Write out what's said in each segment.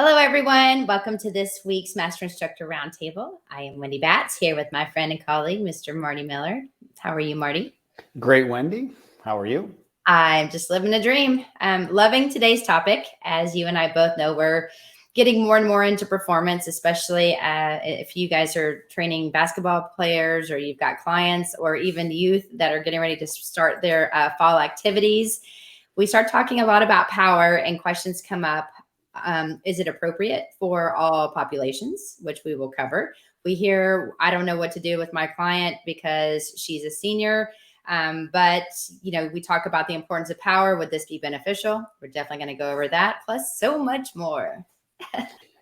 Hello, everyone. Welcome to this week's Master Instructor Roundtable. I am Wendy Batts here with my friend and colleague, Mr. Marty Miller. How are you, Marty? Great, Wendy. How are you? I'm just living a dream. I'm loving today's topic. As you and I both know, we're getting more and more into performance, especially if you guys are training basketball players or you've got clients or even youth that are getting ready to start their fall activities. We start talking a lot about power and questions come up. Is it appropriate for all populations, which we will cover? We hear, I don't know what to do with my client because she's a senior. But we talk about the importance of power. Would this be beneficial? We're definitely going to go over that, plus so much more.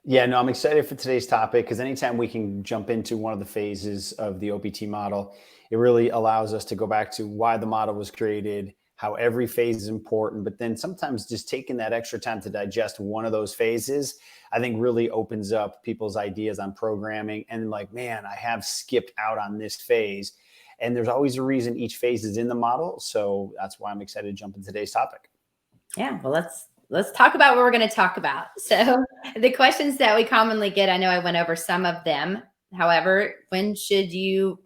Yeah, no, I'm excited for today's topic because anytime we can jump into one of the phases of the OPT model, it really allows us to go back to why the model was created, how every phase is important, but then sometimes just taking that extra time to digest one of those phases, I think really opens up people's ideas on programming and like, man, I have skipped out on this phase. And there's always a reason each phase is in the model. So that's why I'm excited to jump into today's topic. Yeah, well, let's talk about what we're going to talk about. So the questions that we commonly get, I know I went over some of them. However, when should you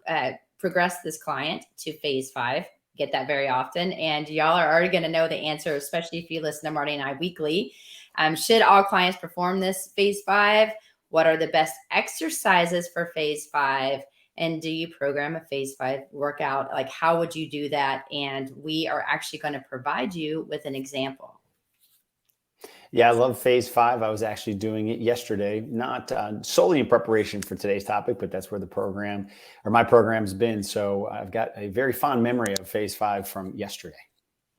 progress this client to phase 5? Get that very often. And y'all are already going to know the answer, especially if you listen to Marty and I weekly. Should all clients perform this phase 5? What are the best exercises for phase 5? And do you program a phase 5 workout? Like, how would you do that? And we are actually going to provide you with an example. Yeah, I love phase 5. I was actually doing it yesterday, not solely in preparation for today's topic, but that's where the program or my program's been. So I've got a very fond memory of phase 5 from yesterday.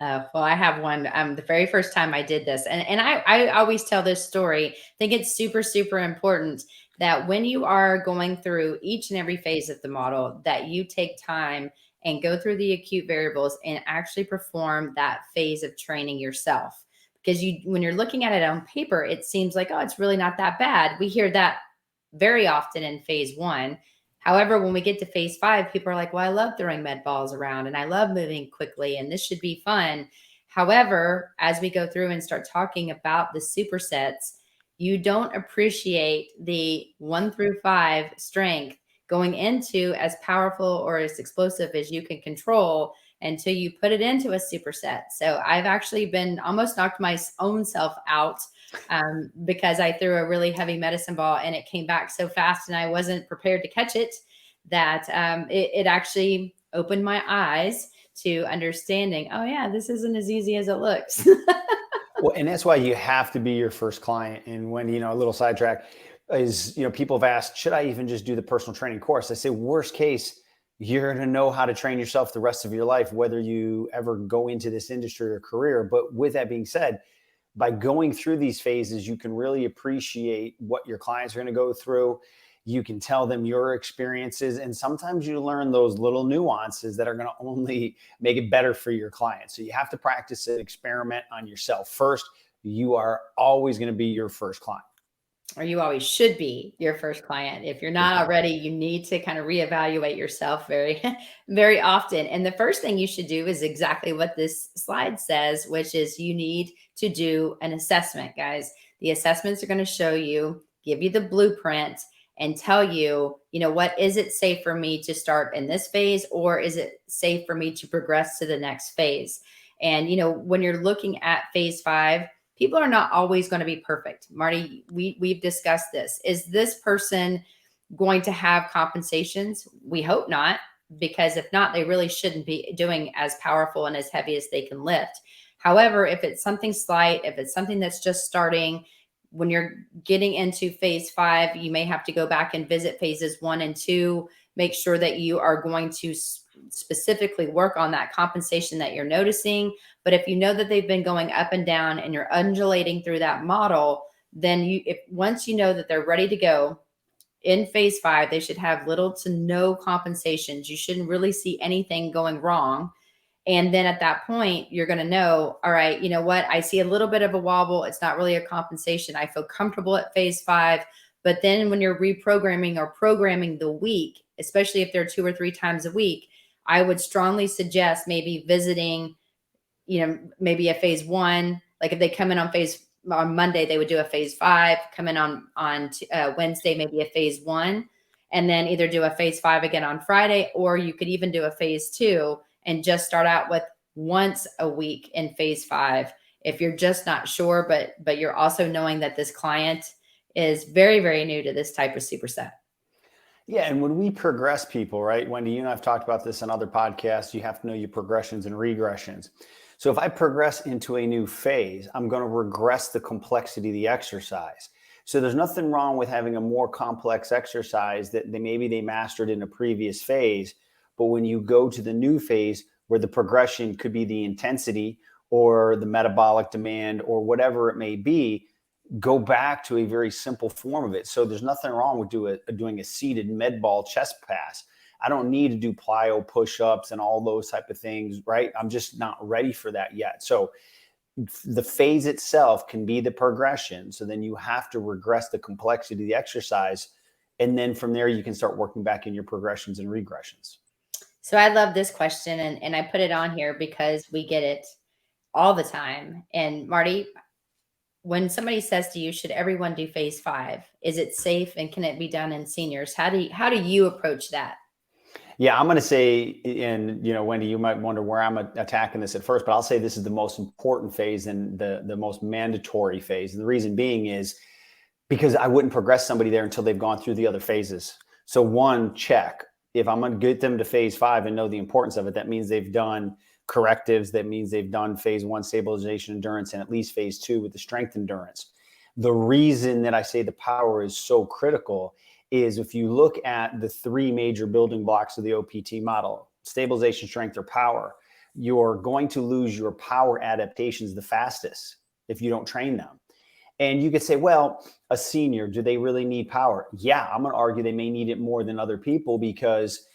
Well, I have one. The very first time I did this, and I always tell this story. I think it's super, super important that when you are going through each and every phase of the model, that you take time and go through the acute variables and actually perform that phase of training yourself. Because when you're looking at it on paper, it seems like, oh, it's really not that bad. We hear that very often in phase 1. However, when we get to phase 5, people are like, well, I love throwing med balls around and I love moving quickly and this should be fun. However, as we go through and start talking about the supersets, you don't appreciate the 1 through 5 strength going into as powerful or as explosive as you can control until you put it into a superset. So I've actually been almost knocked my own self out because I threw a really heavy medicine ball and it came back so fast and I wasn't prepared to catch it that it actually opened my eyes to understanding, oh yeah, this isn't as easy as it looks. Well, and that's why you have to be your first client. And when, a little sidetrack is, people have asked, should I even just do the personal training course? I say, worst case, you're going to know how to train yourself the rest of your life, whether you ever go into this industry or career. But with that being said, by going through these phases, you can really appreciate what your clients are going to go through. You can tell them your experiences. And sometimes you learn those little nuances that are going to only make it better for your client. So you have to practice and experiment on yourself first. You are always going to be your first client. Or you always should be your first client. If you're not already, you need to kind of reevaluate yourself very, very often. And the first thing you should do is exactly what this slide says, which is you need to do an assessment, guys. The assessments are going to show you, give you the blueprint and tell you, what is it safe for me to start in this phase, or is it safe for me to progress to the next phase? And, when you're looking at phase 5, people are not always going to be perfect. Marty, we've discussed this. Is this person going to have compensations? We hope not, because if not, they really shouldn't be doing as powerful and as heavy as they can lift. However, if it's something slight, if it's something that's just starting, when you're getting into phase 5, you may have to go back and visit phases 1 and 2, make sure that you are going to specifically work on that compensation that you're noticing. But if you know that they've been going up and down and you're undulating through that model, then once you know that they're ready to go in phase 5, they should have little to no compensations. You shouldn't really see anything going wrong. And then at that point, you're going to know, all right, you know what? I see a little bit of a wobble. It's not really a compensation. I feel comfortable at phase 5. But then when you're reprogramming or programming the week, especially if they're 2 or 3 times a week, I would strongly suggest maybe visiting, maybe a phase 1, like if they come in on phase on Monday, they would do a phase 5, come in on Wednesday, maybe a phase 1, and then either do a phase 5 again on Friday, or you could even do a phase 2 and just start out with once a week in phase 5. If you're just not sure, but you're also knowing that this client is very, very new to this type of superset. Yeah, and when we progress people, right, Wendy, you and I've talked about this on other podcasts, you have to know your progressions and regressions. So if I progress into a new phase, I'm going to regress the complexity of the exercise. So there's nothing wrong with having a more complex exercise that maybe they mastered in a previous phase, but when you go to the new phase where the progression could be the intensity or the metabolic demand or whatever it may be, go back to a very simple form of it. So there's nothing wrong with doing a seated med ball chest pass. I don't need to do plyo push-ups and all those type of things, right? I'm just not ready for that yet. So the phase itself can be the progression. So then you have to regress the complexity of the exercise. And then from there, you can start working back in your progressions and regressions. So I love this question, and I put it on here because we get it all the time. And Marty, when somebody says to you, should everyone do phase 5? Is it safe, and can it be done in seniors? How do you approach that? Yeah, I'm going to say, and Wendy, you might wonder where I'm attacking this at first, but I'll say this is the most important phase and the most mandatory phase. And the reason being is because I wouldn't progress somebody there until they've gone through the other phases. So one, check. If I'm going to get them to phase 5 and know the importance of it, that means they've done correctives. That means they've done phase 1 stabilization endurance and at least phase 2 with the strength endurance. The reason that I say the power is so critical is if you look at the 3 major building blocks of the OPT model, stabilization, strength, or power, you're going to lose your power adaptations the fastest if you don't train them. And you could say, well, a senior, do they really need power? Yeah, I'm going to argue they may need it more than other people, because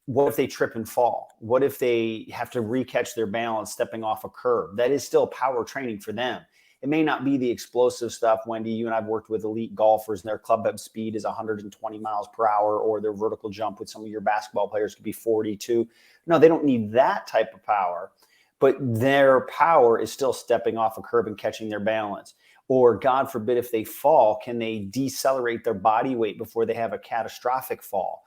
what if they trip and fall? What if they have to recatch their balance stepping off a curb? That is still power training for them. It may not be the explosive stuff. Wendy, you and I've worked with elite golfers and their club head speed is 120 miles per hour, or their vertical jump with some of your basketball players could be 42. No, they don't need that type of power, but their power is still stepping off a curb and catching their balance. Or God forbid, if they fall, can they decelerate their body weight before they have a catastrophic fall?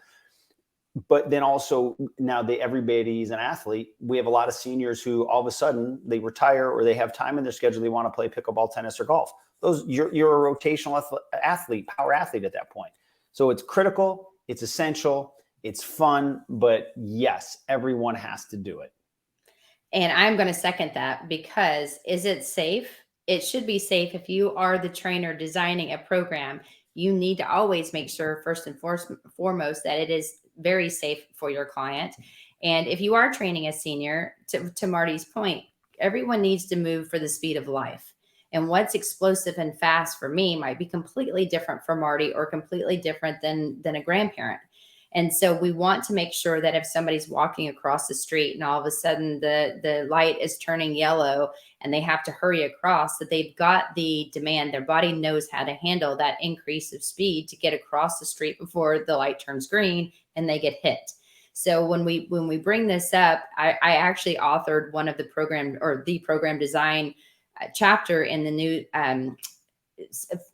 But then also now everybody's an athlete. We have a lot of seniors who all of a sudden they retire or they have time in their schedule. They want to play pickleball, tennis, or golf. You're a rotational athlete, power athlete at that point. So it's critical, it's essential, it's fun, but yes, everyone has to do it. And I'm going to second that, because is it safe? It should be safe. If you are the trainer designing a program, you need to always make sure, first and foremost, that it is very safe for your client. And if you are training a senior, to Marty's point, everyone needs to move for the speed of life. And what's explosive and fast for me might be completely different for Marty, or completely different than a grandparent. And so we want to make sure that if somebody's walking across the street and all of a sudden the light is turning yellow and they have to hurry across, that they've got the demand, their body knows how to handle that increase of speed to get across the street before the light turns green and they get hit. So when we bring this up, I actually authored one of the program design chapter in the new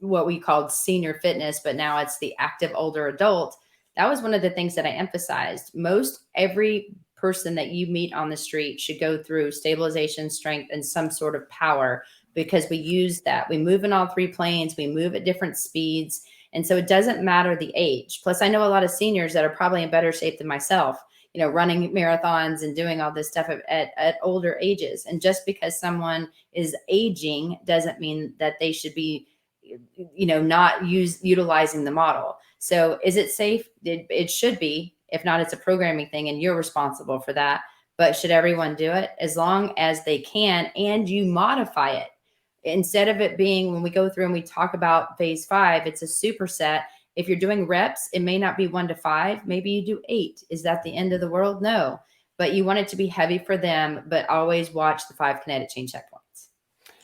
what we called senior fitness, but now it's the active older adult. That was one of the things that I emphasized. Most every person that you meet on the street should go through stabilization, strength, and some sort of power, because we use that. We move in all 3 planes. We move at different speeds. And so it doesn't matter the age. Plus, I know a lot of seniors that are probably in better shape than myself, running marathons and doing all this stuff at older ages. And just because someone is aging doesn't mean that they should be not utilizing the model. So is it safe? It should be. If not, it's a programming thing and you're responsible for that. But should everyone do it? As long as they can, and you modify it. Instead of it being, when we go through and we talk about phase 5, it's a superset. If you're doing reps, it may not be 1 to 5. Maybe you do 8. Is that the end of the world? No. But you want it to be heavy for them, but always watch the 5 kinetic chain checkpoints.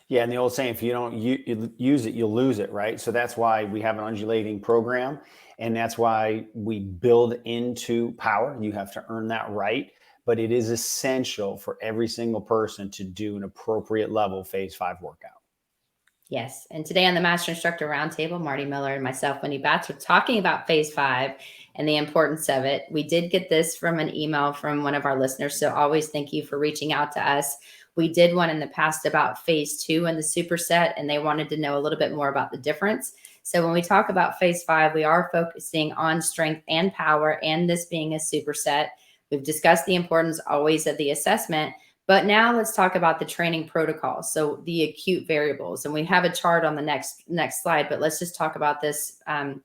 Yeah, and the old saying, if you don't use it, you'll lose it, right? So that's why we have an undulating program, and that's why we build into power. You have to earn that right, but it is essential for every single person to do an appropriate level phase 5 workout. Yes. And today on the Master Instructor Roundtable, Marty Miller and myself, Wendy Batts, are talking about phase 5 and the importance of it. We did get this from an email from one of our listeners. So always thank you for reaching out to us. We did one in the past about phase 2 and the superset, and they wanted to know a little bit more about the difference. So when we talk about phase 5, we are focusing on strength and power, and this being a superset. We've discussed the importance always of the assessment. But now let's talk about the training protocol. So the acute variables, and we have a chart on the next slide, but let's just talk about this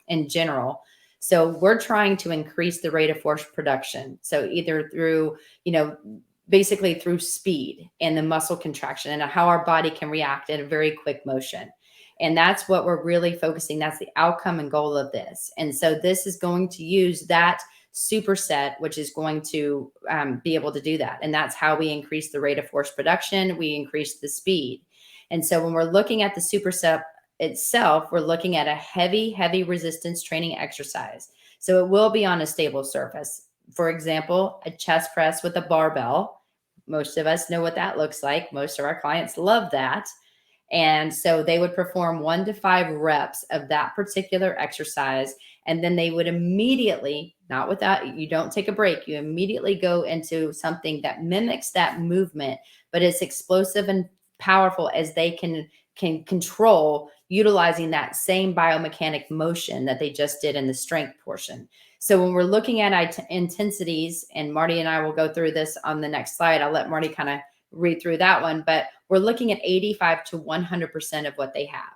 in general. So we're trying to increase the rate of force production. So either through, basically through speed and the muscle contraction and how our body can react in a very quick motion. And that's what we're really focusing. That's the outcome and goal of this. And so this is going to use that superset, which is going to be able to do that. And that's how we increase the rate of force production. We increase the speed. And so when we're looking at the superset itself, we're looking at a heavy resistance training exercise. So it will be on a stable surface. For example, a chest press with a barbell. Most of us know what that looks like. Most of our clients love that. And so they would perform 1 to 5 reps of that particular exercise. And then they would immediately, not without, you don't take a break, you immediately go into something that mimics that movement, but it's explosive and powerful as they can control, utilizing that same biomechanic motion that they just did in the strength portion. So when we're looking at intensities, and Marty and I will go through this on the next slide, I'll let Marty kind of read through that one, but we're looking at 85 to 100% of what they have.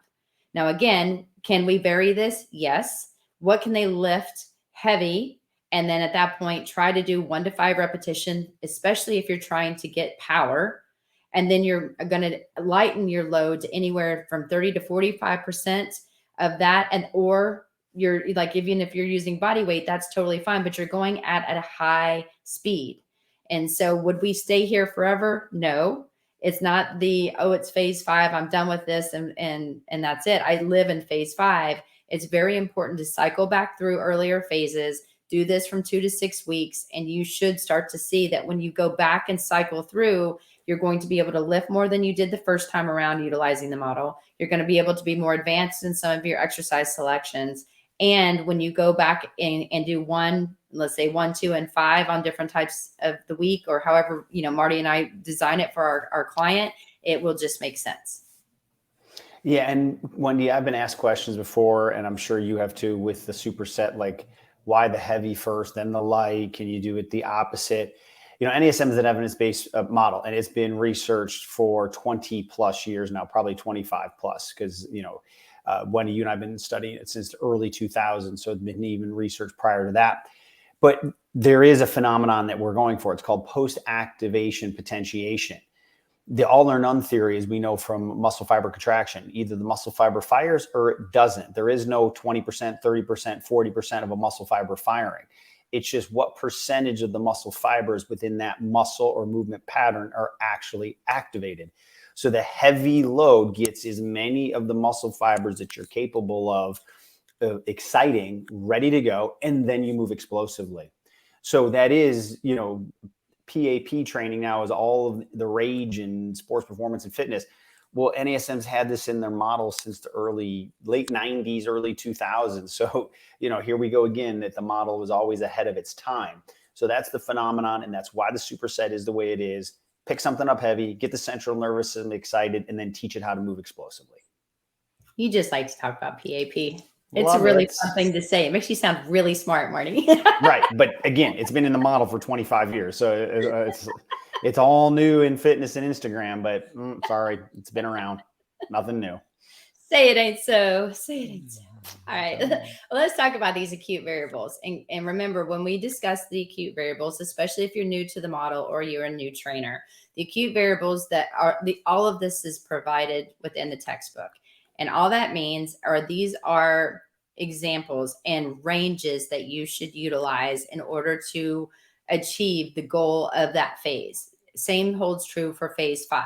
Now, again, can we vary this? Yes. What can they lift heavy? And then at that point, try to do 1 to 5 repetition, especially if you're trying to get power. And then you're going to lighten your load to anywhere from 30 to 45% of that. And, or you're like, even if you're using body weight, that's totally fine, but you're going at a high speed. And so would we stay here forever? No, it's not it's phase 5. I'm done with this. And that's it. I live in phase 5. It's very important to cycle back through earlier phases, do this from 2 to 6 weeks. And you should start to see that when you go back and cycle through, you're going to be able to lift more than you did the first time around utilizing the model. You're going to be able to be more advanced in some of your exercise selections. And when you go back and do let's say 1, 2, and 5 on different types of the week, or however, Marty and I design it for our client, it will just make sense. Yeah. And Wendy, I've been asked questions before, and I'm sure you have too, with the superset, like why the heavy first, then the light? Can you do it the opposite? NASM is an evidence-based model, and it's been researched for 20 plus years now, probably 25 plus, because, Wendy, you and I have been studying it since the early 2000s. So it's been even research prior to that. But there is a phenomenon that we're going for. It's called post-activation potentiation. The all or none theory, as we know from muscle fiber contraction, either the muscle fiber fires or it doesn't. There is no 20%, 30%, 40% of a muscle fiber firing. It's just what percentage of the muscle fibers within that muscle or movement pattern are actually activated. So the heavy load gets as many of the muscle fibers that you're capable of exciting, ready to go, and then you move explosively. So that is, PAP training now is all of the rage in sports performance and fitness. Well, NASM's had this in their model since the late 90s, early 2000s. So, here we go again, that the model was always ahead of its time. So that's the phenomenon. And that's why the superset is the way it is. Pick something up heavy, get the central nervous system excited, and then teach it how to move explosively. You just like to talk about PAP. It's a really fun thing to say. It makes you sound really smart, Marty. Right. But again, it's been in the model for 25 years. So it's all new in fitness and Instagram, but sorry, it's been around. Nothing new. Say it ain't so. Say it ain't so. All right. Well, let's talk about these acute variables. And remember, when we discuss the acute variables, especially if you're new to the model or you're a new trainer, the acute variables all of this is provided within the textbook. And all that means these are examples and ranges that you should utilize in order to achieve the goal of that phase. Same holds true for phase 5.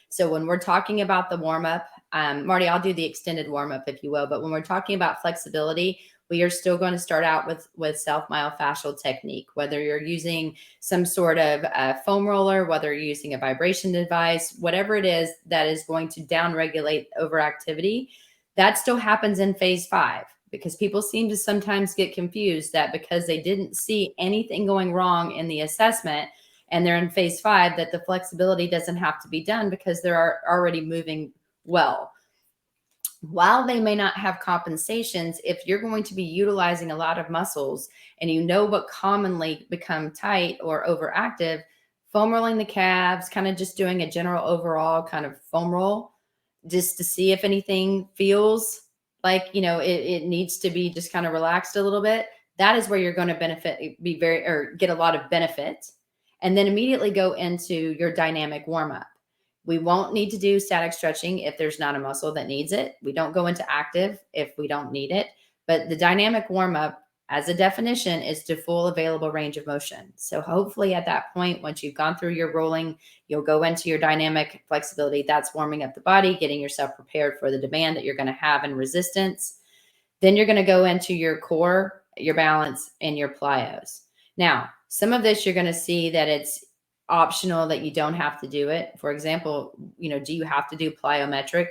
So when we're talking about the warm-up Marty, I'll do the extended warm up, if you will. But when we're talking about flexibility, we are still going to start out with self-myofascial technique, whether you're using some sort of foam roller, whether you're using a vibration device, whatever it is that is going to downregulate overactivity, that still happens in phase 5, because people seem to sometimes get confused that because they didn't see anything going wrong in the assessment and they're in phase 5, that the flexibility doesn't have to be done because they're already moving well. While they may not have compensations, if you're going to be utilizing a lot of muscles and you know what commonly become tight or overactive, foam rolling the calves, kind of just doing a general overall kind of foam roll just to see if anything feels like, it needs to be just kind of relaxed a little bit. That is where you're going to get a lot of benefit. And then immediately go into your dynamic warm up. We won't need to do static stretching if there's not a muscle that needs it. We don't go into active if we don't need it. But the dynamic warm up, as a definition, is to full available range of motion. So hopefully at that point, once you've gone through your rolling, you'll go into your dynamic flexibility. That's warming up the body, getting yourself prepared for the demand that you're going to have in resistance. Then you're going to go into your core, your balance, and your plyos. Now, some of this you're going to see that it's optional, that you don't have to do it. For example, do you have to do plyometric,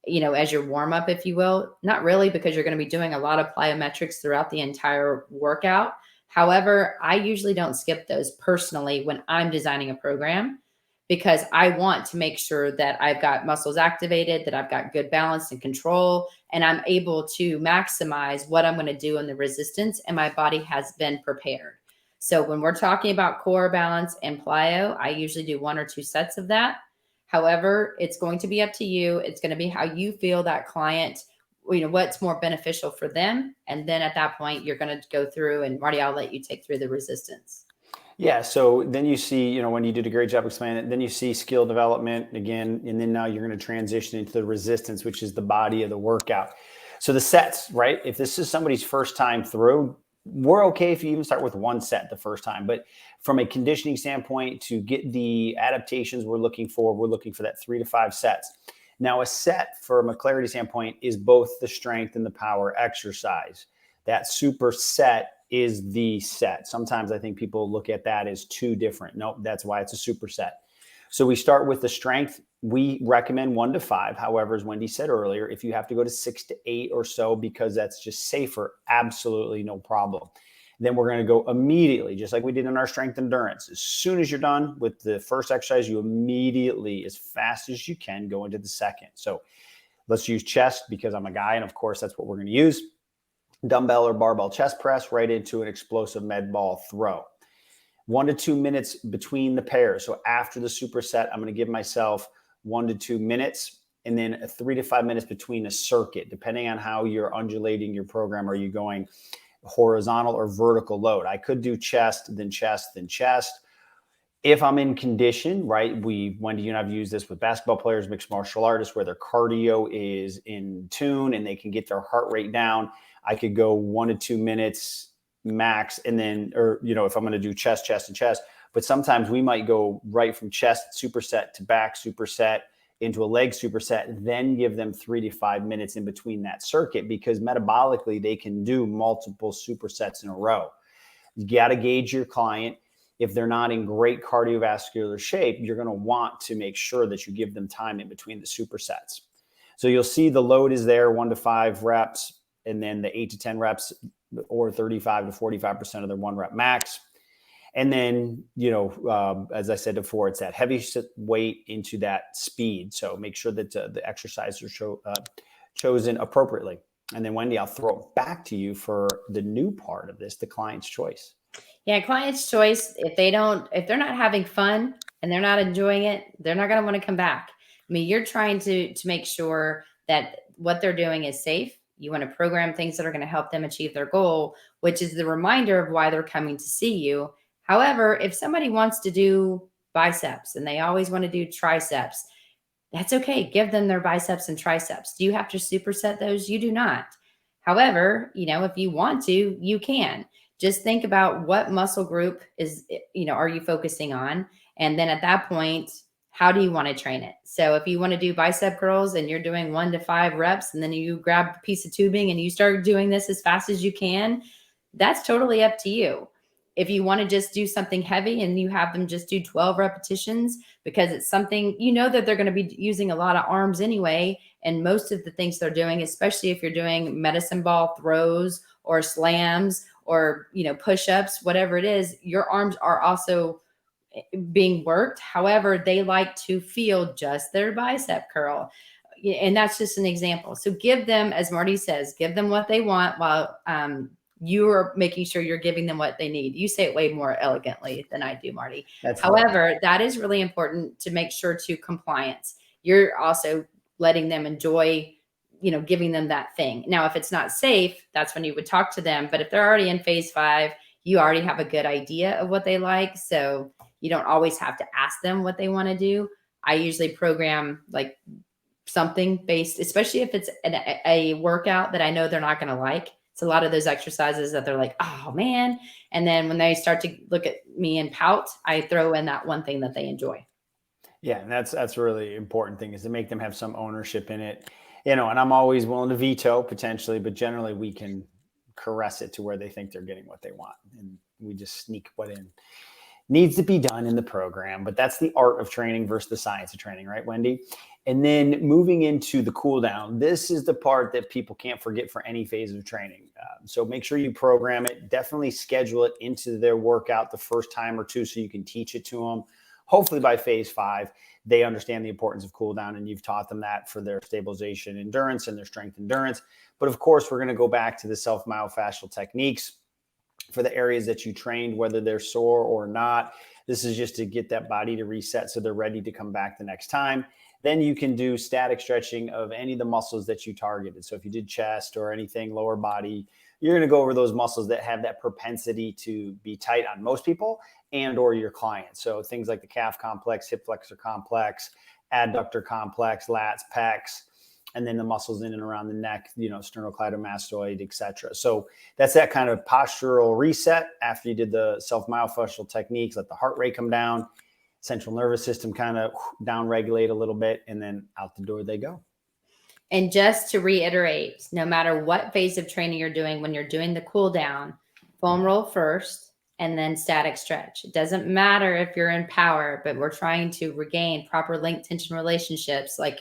as your warm up, if you will? Not really, because you're going to be doing a lot of plyometrics throughout the entire workout. However, I usually don't skip those personally when I'm designing a program, because I want to make sure that I've got muscles activated, that I've got good balance and control, and I'm able to maximize what I'm going to do in the resistance, and my body has been prepared. So when we're talking about core, balance, and plyo, I usually do 1 or 2 sets of that. However, it's going to be up to you. It's going to be how you feel that client, what's more beneficial for them. And then at that point, you're going to go through, and Marty, I'll let you take through the resistance. Yeah. So then you see, when you did a great job explaining it, then you see skill development again, and then now you're going to transition into the resistance, which is the body of the workout. So the sets, right? If this is somebody's first time through, we're okay if you even start with 1 set the first time. But from a conditioning standpoint, to get the adaptations we're looking for that 3 to 5 sets. Now, a set from a clarity standpoint is both the strength and the power exercise. That superset is the set. Sometimes I think people look at that as 2 different. Nope, that's why it's a superset. So we start with the strength. We recommend 1 to 5. However, as Wendy said earlier, if you have to go to 6 to 8 or so because that's just safer, absolutely no problem. Then we're going to go immediately, just like we did in our strength endurance. As soon as you're done with the first exercise, you immediately, as fast as you can, go into the second. So let's use chest, because I'm a guy, and of course that's what we're going to use. Dumbbell or barbell chest press right into an explosive med ball throw. 1 to 2 minutes between the pairs. So after the superset, I'm going to give myself 1 to 2 minutes, and then 3 to 5 minutes between a circuit, depending on how you're undulating your program. Are you going horizontal or vertical load? I could do chest, then chest, then chest. If I'm in condition, right? Wendy, you and I've used this with basketball players, mixed martial artists, where their cardio is in tune and they can get their heart rate down. I could go 1 to 2 minutes max, and then, if I'm going to do chest, and chest. But sometimes we might go right from chest superset to back superset into a leg superset, then give them 3 to 5 minutes in between that circuit, because metabolically they can do multiple supersets in a row. You got to gauge your client. If they're not in great cardiovascular shape, you're going to want to make sure that you give them time in between the supersets. So you'll see the load is there, 1 to 5 reps, and then the 8 to 10 reps, or 35 to 45% of their 1 rep max. And then, as I said before, it's that heavy weight into that speed. So make sure that the exercises are chosen appropriately. And then, Wendy, I'll throw it back to you for the new part of this, the client's choice. Yeah, client's choice. If they're not having fun and they're not enjoying it, they're not going to want to come back. I mean, you're trying to make sure that what they're doing is safe. You want to program things that are going to help them achieve their goal, which is the reminder of why they're coming to see you. However, if somebody wants to do biceps and they always want to do triceps, that's okay. Give them their biceps and triceps. Do you have to superset those? You do not. However, if you want to, you can. Just think about what muscle group are you focusing on? And then at that point, how do you want to train it? So if you want to do bicep curls and you're doing 1 to 5 reps, and then you grab a piece of tubing and you start doing this as fast as you can, that's totally up to you. If you want to just do something heavy and you have them just do 12 repetitions because it's something, you know, that they're going to be using a lot of arms anyway. And most of the things they're doing, especially if you're doing medicine ball throws or slams or, you know, push-ups, whatever it is, your arms are also being worked. However, they like to feel just their bicep curl. And that's just an example. So give them, as Marty says, give them what they want while you are making sure you're giving them what they need. You say it way more elegantly than I do, Marty. However, that is really important to make sure to compliance. You're also letting them enjoy, you know, giving them that thing. Now, if it's not safe, that's when you would talk to them. But if they're already in phase 5, you already have a good idea of what they like. So you don't always have to ask them what they want to do. I usually program like something based, especially if it's a workout that I know they're not going to like. It's a lot of those exercises that they're like, oh man. And then when they start to look at me and pout, I throw in that one thing that they enjoy. Yeah, and that's a really important thing, is to make them have some ownership in it. You know, and I'm always willing to veto potentially, but generally we can caress it to where they think they're getting what they want. And we just sneak what in needs to be done in the program. But that's the art of training versus the science of training, right, Wendy? And then moving into the cool down, this is the part that people can't forget for any phase of training. So make sure you program it, definitely schedule it into their workout the first time or two so you can teach it to them. Hopefully by phase 5, they understand the importance of cool down, and you've taught them that for their stabilization endurance and their strength endurance. But of course, we're going to go back to the self-myofascial techniques for the areas that you trained, whether they're sore or not. This is just to get that body to reset so they're ready to come back the next time. Then you can do static stretching of any of the muscles that you targeted. So if you did chest or anything, lower body, you're going to go over those muscles that have that propensity to be tight on most people and or your clients. So things like the calf complex, hip flexor complex, adductor complex, lats, pecs, and then the muscles in and around the neck, you know, sternocleidomastoid, et cetera. So that's that kind of postural reset after you did the self-myofascial techniques, let the heart rate come down, central nervous system kind of down regulate a little bit, and then out the door they go. And just to reiterate, no matter what phase of training you're doing, when you're doing the cool down, foam roll first and then static stretch. It doesn't matter if you're in power, but we're trying to regain proper link tension relationships like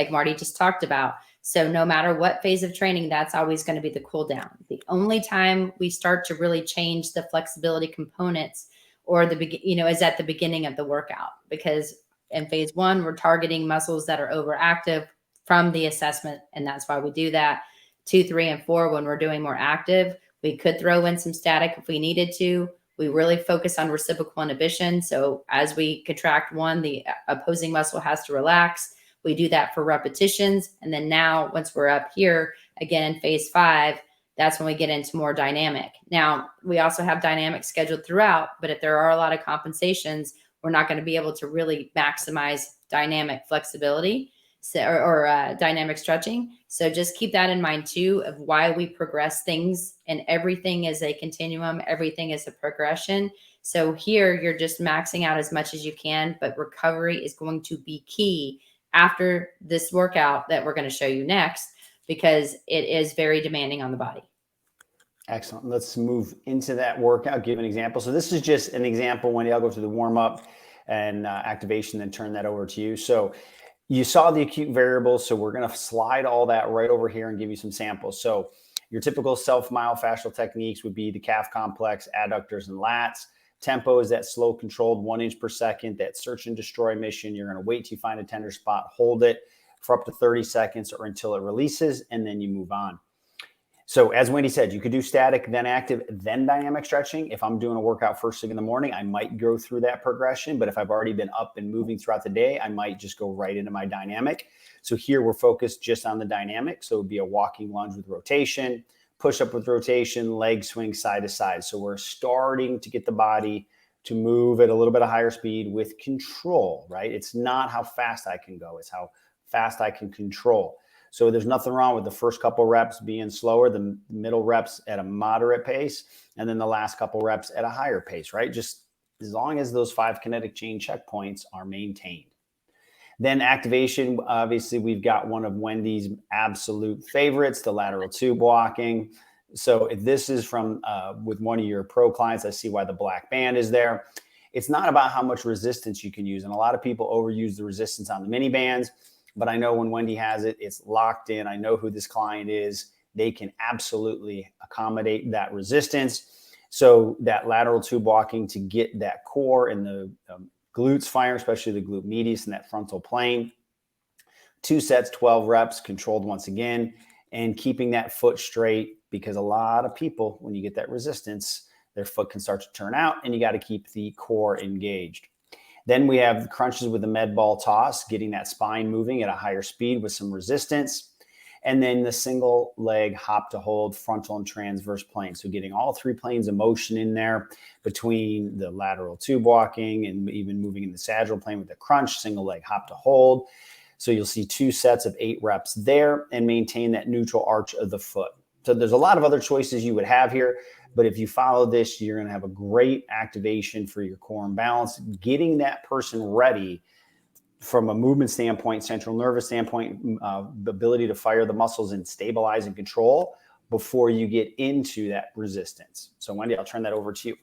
Marty just talked about. So no matter what phase of training, that's always going to be the cool down. The only time we start to really change the flexibility components or is at the beginning of the workout, because in phase 1, we're targeting muscles that are overactive from the assessment. And that's why we do that. 2, 3, and 4, when we're doing more active, we could throw in some static if we needed to. We really focus on reciprocal inhibition. So as we contract one, the opposing muscle has to relax. We do that for repetitions. And then now once we're up here, again, in phase 5, that's when we get into more dynamic. Now, we also have dynamic scheduled throughout, but if there are a lot of compensations, we're not going to be able to really maximize dynamic flexibility or dynamic stretching. So just keep that in mind too, of why we progress things, and everything is a continuum. Everything is a progression. So here you're just maxing out as much as you can, but recovery is going to be key after this workout that we're going to show you next, because it is very demanding on the body. Excellent. Let's move into that workout, give an example. So this is just an example, Wendy. I'll go through the warm up and activation, then turn that over to you. So you saw the acute variables, so we're going to slide all that right over here and give you some samples. So your typical self-myofascial techniques would be the calf complex, adductors, and lats. Tempo is that slow, controlled 1 inch per second, that search and destroy mission. You're going to wait till you find a tender spot, hold it for up to 30 seconds or until it releases, and then you move on. So as Wendy said, you could do static, then active, then dynamic stretching. If I'm doing a workout first thing in the morning, I might go through that progression. But if I've already been up and moving throughout the day, I might just go right into my dynamic. So here we're focused just on the dynamic. So it would be a walking lunge with rotation, push up with rotation, leg swing side to side. So we're starting to get the body to move at a little bit of higher speed with control, right? It's not how fast I can go, it's how fast I can control. So there's nothing wrong with the first couple reps being slower, the middle reps at a moderate pace, and then the last couple reps at a higher pace, right? Just as long as those 5 kinetic chain checkpoints are maintained. Then activation, obviously we've got one of Wendy's absolute favorites, the lateral tube walking. So if this is from with one of your pro clients, I see why the black band is there. It's not about how much resistance you can use. And a lot of people overuse the resistance on the mini bands, but I know when Wendy has it, it's locked in. I know who this client is. They can absolutely accommodate that resistance. So that lateral tube walking to get that core and the glutes firing, especially the glute medius and that frontal plane. 2 sets, 12 reps, controlled once again, and keeping that foot straight, because a lot of people, when you get that resistance, their foot can start to turn out, and you got to keep the core engaged. Then we have crunches with the med ball toss, getting that spine moving at a higher speed with some resistance. And then the single leg hop to hold, frontal and transverse plane. So getting all 3 planes of motion in there between the lateral tube walking and even moving in the sagittal plane with the crunch, single leg hop to hold. So you'll see 2 sets of 8 reps there, and maintain that neutral arch of the foot. So there's a lot of other choices you would have here, but if you follow this, you're going to have a great activation for your core and balance, getting that person ready from a movement standpoint, central nervous standpoint, the ability to fire the muscles and stabilize and control before you get into that resistance. So Wendy, I'll turn that over to you.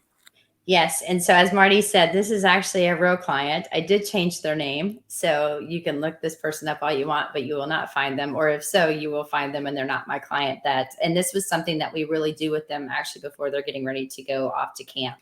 Yes. And so as Marty said, this is actually a real client. I did change their name. So you can look this person up all you want, but you will not find them. Or if so, you will find them and they're not my client. And this was something that we really do with them actually before they're getting ready to go off to camp.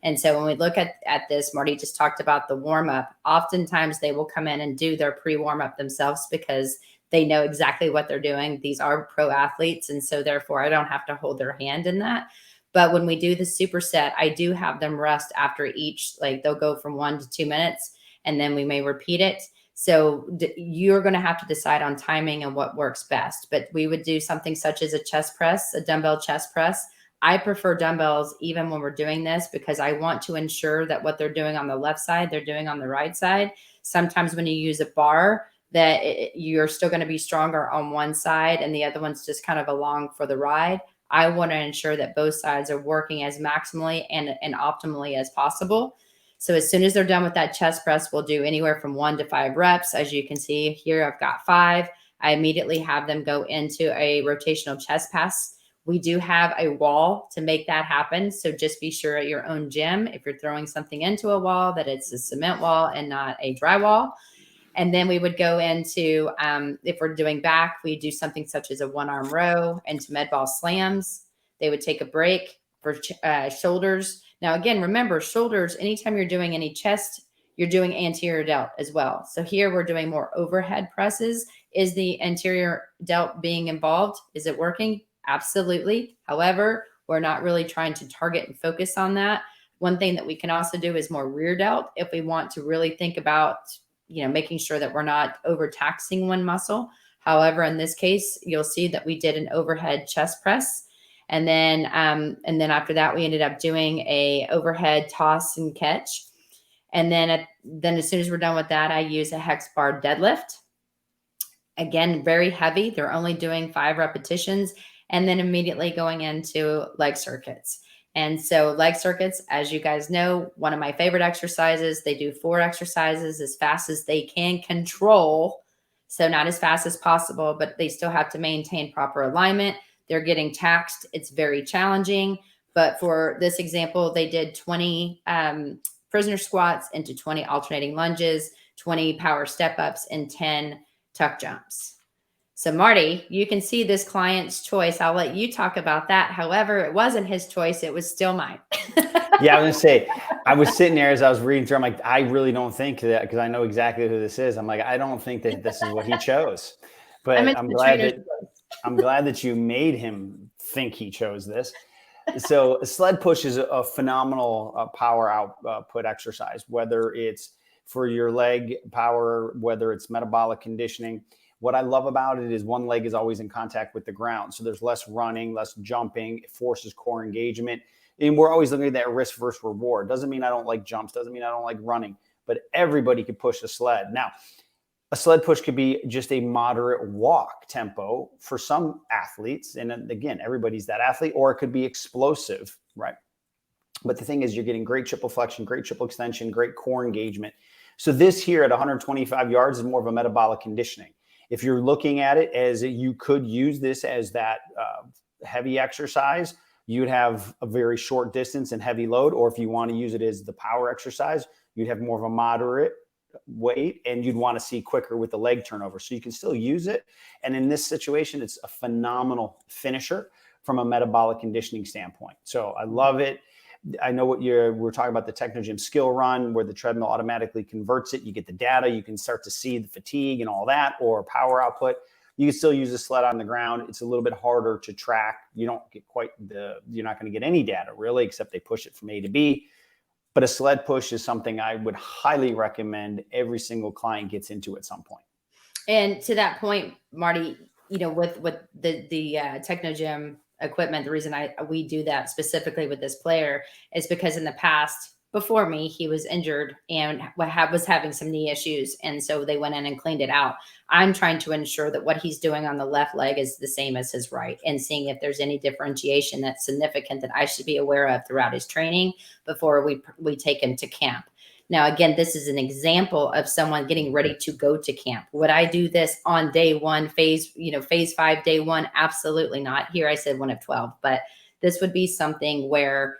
And so when we look at this, Marty just talked about the warm up. Oftentimes they will come in and do their pre-warm up themselves because they know exactly what they're doing. These are pro athletes. And so therefore I don't have to hold their hand in that. But when we do the superset, I do have them rest after each, like they'll go from 1 to 2 minutes and then we may repeat it. So you're going to have to decide on timing and what works best. But we would do something such as a chest press, a dumbbell chest press. I prefer dumbbells even when we're doing this because I want to ensure that what they're doing on the left side, they're doing on the right side. Sometimes when you use a bar, that you're still going to be stronger on one side and the other one's just kind of along for the ride. I want to ensure that both sides are working as maximally and optimally as possible. So as soon as they're done with that chest press, we'll do anywhere from 1 to 5 reps. As you can see here, I've got 5. I immediately have them go into a rotational chest pass. We do have a wall to make that happen. So just be sure at your own gym, if you're throwing something into a wall, that it's a cement wall and not a drywall. And then we would go into, if we're doing back, we do something such as a 1-arm row into med ball slams. They would take a break for shoulders. Now, again, remember shoulders, anytime you're doing any chest, you're doing anterior delt as well. So here we're doing more overhead presses. Is the anterior delt being involved? Is it working? Absolutely. However, we're not really trying to target and focus on that. One thing that we can also do is more rear delt if we want to really think about making sure that we're not overtaxing one muscle. However, in this case, you'll see that we did an overhead chest press. And then after that, we ended up doing a overhead toss and catch. And then as soon as we're done with that, I use a hex bar deadlift. Again, very heavy. They're only doing 5 repetitions and then immediately going into leg circuits. And so leg circuits, as you guys know, one of my favorite exercises. They do 4 exercises as fast as they can control. So not as fast as possible, but they still have to maintain proper alignment. They're getting taxed. It's very challenging. But for this example, they did 20 prisoner squats into 20 alternating lunges, 20 power step-ups, and 10 tuck jumps. So Marty, you can see this client's choice. I'll let you talk about that. However, it wasn't his choice. It was still mine. Yeah, I was going to say, I was sitting there as I was reading through. I'm like, I really don't think that, because I know exactly who this is. I'm like, I don't think that this is what he chose. But I'm glad that you made him think he chose this. So a sled push is a phenomenal power output exercise, whether it's for your leg power, whether it's metabolic conditioning. What I love about it is one leg is always in contact with the ground. So there's less running, less jumping. It forces core engagement. And we're always looking at that risk versus reward. Doesn't mean I don't like jumps. Doesn't mean I don't like running. But everybody could push a sled. Now, a sled push could be just a moderate walk tempo for some athletes. And again, everybody's that athlete. Or it could be explosive, right? But the thing is, you're getting great triple flexion, great triple extension, great core engagement. So this here at 125 yards is more of a metabolic conditioning. If you're looking at it as you could use this as that heavy exercise, you'd have a very short distance and heavy load. Or if you want to use it as the power exercise, you'd have more of a moderate weight and you'd want to see quicker with the leg turnover. So you can still use it. And in this situation, it's a phenomenal finisher from a metabolic conditioning standpoint. So I love it. I know we're talking about the Technogym skill run where the treadmill automatically converts it. You get the data, you can start to see the fatigue and all that, or power output. You can still use a sled on the ground. It's a little bit harder to track. You don't get you're not going to get any data really, except they push it from A to B. But a sled push is something I would highly recommend every single client gets into at some point. And to that point, Marty, with the Technogym equipment, the reason we do that specifically with this player is because in the past, before me, he was injured and was having some knee issues. And so they went in and cleaned it out. I'm trying to ensure that what he's doing on the left leg is the same as his right, and seeing if there's any differentiation that's significant that I should be aware of throughout his training before we take him to camp. Now, again, this is an example of someone getting ready to go to camp. Would I do this on day one, phase 5, day one? Absolutely not. Here I said 1 of 12, but this would be something where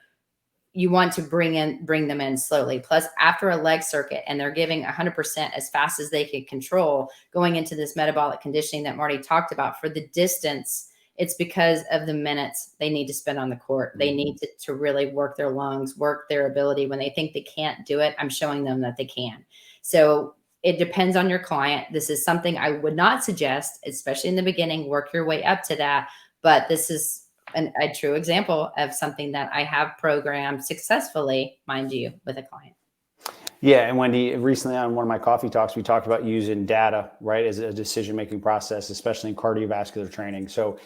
you want to bring them in slowly. Plus, after a leg circuit and they're giving 100% as fast as they can control, going into this metabolic conditioning that Marty talked about for the distance, it's because of the minutes they need to spend on the court. They need to really work their lungs, work their ability. When they think they can't do it, I'm showing them that they can. So it depends on your client. This is something I would not suggest, especially in the beginning. Work your way up to that. But this is a true example of something that I have programmed successfully, mind you, with a client. Yeah. And Wendy, recently on one of my coffee talks, we talked about using data, right, as a decision-making process, especially in cardiovascular training. So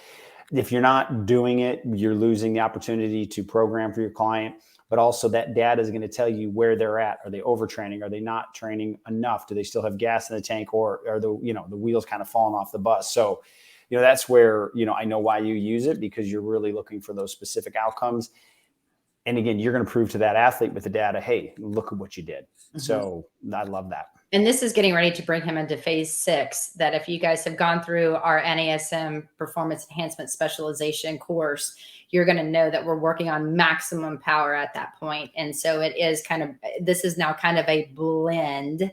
if you're not doing it, you're losing the opportunity to program for your client, but also that data is going to tell you where they're at. Are they overtraining? Are they not training enough? Do they still have gas in the tank, or are the wheels kind of falling off the bus? So, that's where, I know why you use it, because you're really looking for those specific outcomes. And again, you're going to prove to that athlete with the data, hey, look at what you did. Mm-hmm. So I love that. And this is getting ready to bring him into phase 6, that if you guys have gone through our NASM Performance Enhancement Specialization course, you're going to know that we're working on maximum power at that point. And so this is now kind of a blend,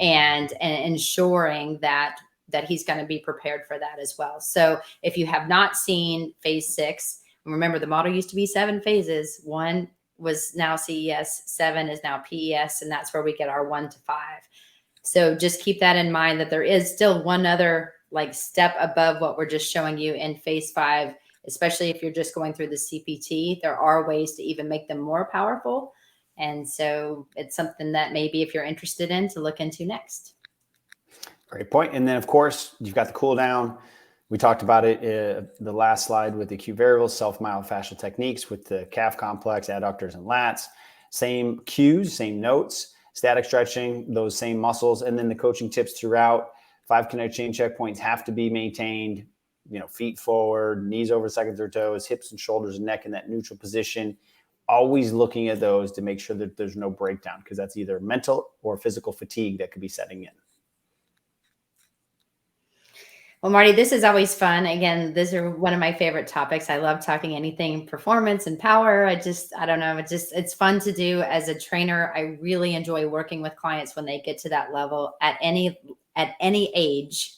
and ensuring that he's going to be prepared for that as well. So if you have not seen phase 6, remember the model used to be 7 phases. 1 was now CES, 7 is now PES, and that's where we get our 1 to 5. So just keep that in mind, that there is still one other step above what we're just showing you in phase 5, especially if you're just going through the CPT. There are ways to even make them more powerful. And so it's something that maybe if you're interested in, to look into next. Great point. And then of course you've got the cool down. We talked about it the last slide with the acute variables, self-myofascial techniques with the calf complex, adductors and lats, same cues, same notes, static stretching, those same muscles. And then the coaching tips throughout. 5 kinetic chain checkpoints have to be maintained, feet forward, knees over seconds or toes, hips and shoulders and neck in that neutral position. Always looking at those to make sure that there's no breakdown, because that's either mental or physical fatigue that could be setting in. Well, Marty, this is always fun. Again, these are one of my favorite topics. I love talking anything performance and power. I don't know. It's fun to do as a trainer. I really enjoy working with clients when they get to that level at any age.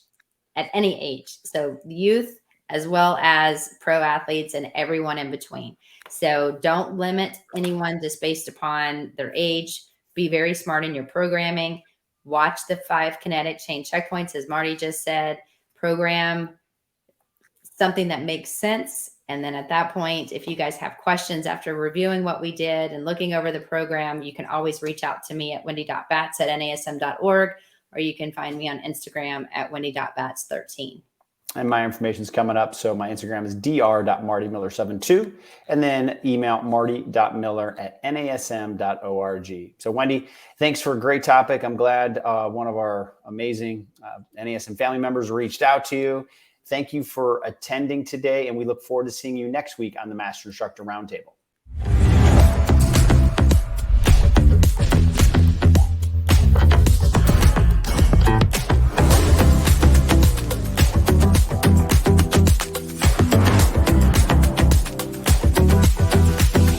So youth, as well as pro athletes and everyone in between. So don't limit anyone just based upon their age. Be very smart in your programming. Watch the 5 kinetic chain checkpoints, as Marty just said. Program something that makes sense. And then at that point, if you guys have questions after reviewing what we did and looking over the program, you can always reach out to me at wendy.batts@nasm.org, or you can find me on Instagram at wendy.batts13. And my information is coming up. So my Instagram is dr.martymiller72, and then email marty.miller@nasm.org. So Wendy, thanks for a great topic. I'm glad one of our amazing NASM family members reached out to you. Thank you for attending today, and we look forward to seeing you next week on the Master Instructor Roundtable.